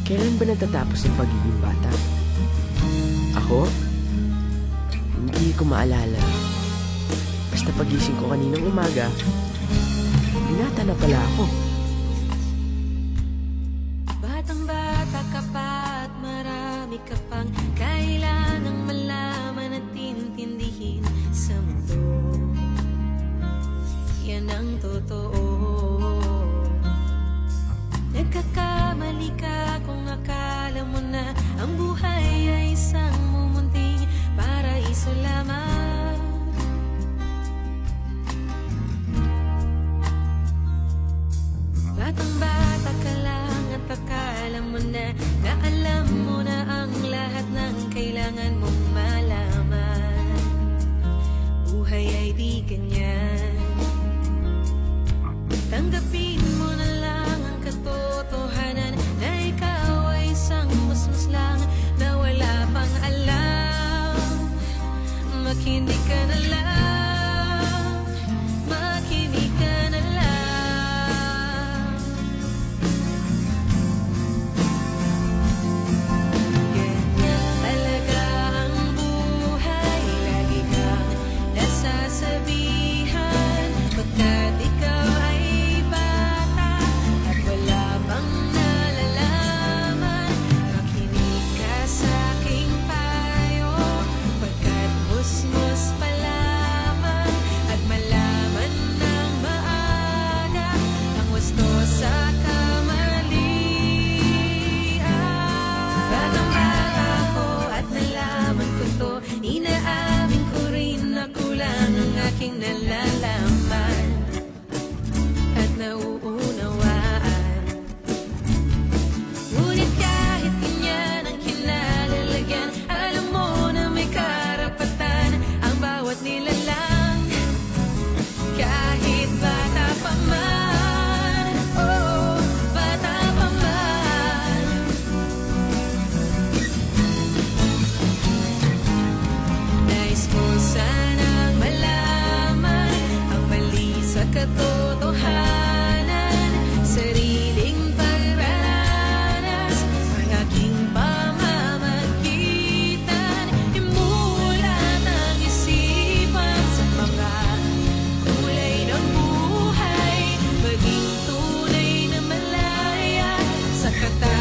Kailan ba natatapos ang pagiging bata? Ako? Hindi ko maalala. Basta pagising ko kaninang umaga, binata na pala ako. Batang-bata ka pa at marami ka pang kailangang malaman at intindihin sa mundo. Yan ang totoo. Nagkakamali ka kung akala mo na ang buhay ay isang mumunting paraiso lamang. Batang-bata ka lang at akala mo na alam mo na ang lahat ng kailangan mong malaman. Buhay ay di ganyan. Tanggapin mo na lang ang katotohanan na ikaw ay isang musmus lang na wala pang alam. Makinig ka na lang, makinig ka na lang. Ganyan talaga ang buhay, lagi kang nasasabihan pagkat ikaw ay bata at wala pang nalalaman. Makinig ka sa aking payo pagkat musmus pa lamang at malaman ng maaga ang wasto sa kamalian. Batang-bata ko at nalaman ko to, inaamin ko rin na kulang ang aking nalalaman at nauunawaan. Ngunit kahit ganyan ang kinalalagyan, alam mo na may karapatan ang bawat nilalang. Kahit bata pa man, oh, bata pa man. Nais ko sanang malaman ang mali sa katotohanan, sariling pagranas, ang aking pamamagitan. Imulat ang isipan sa mga kulay ng buhay, maging tunay na malaya sa kata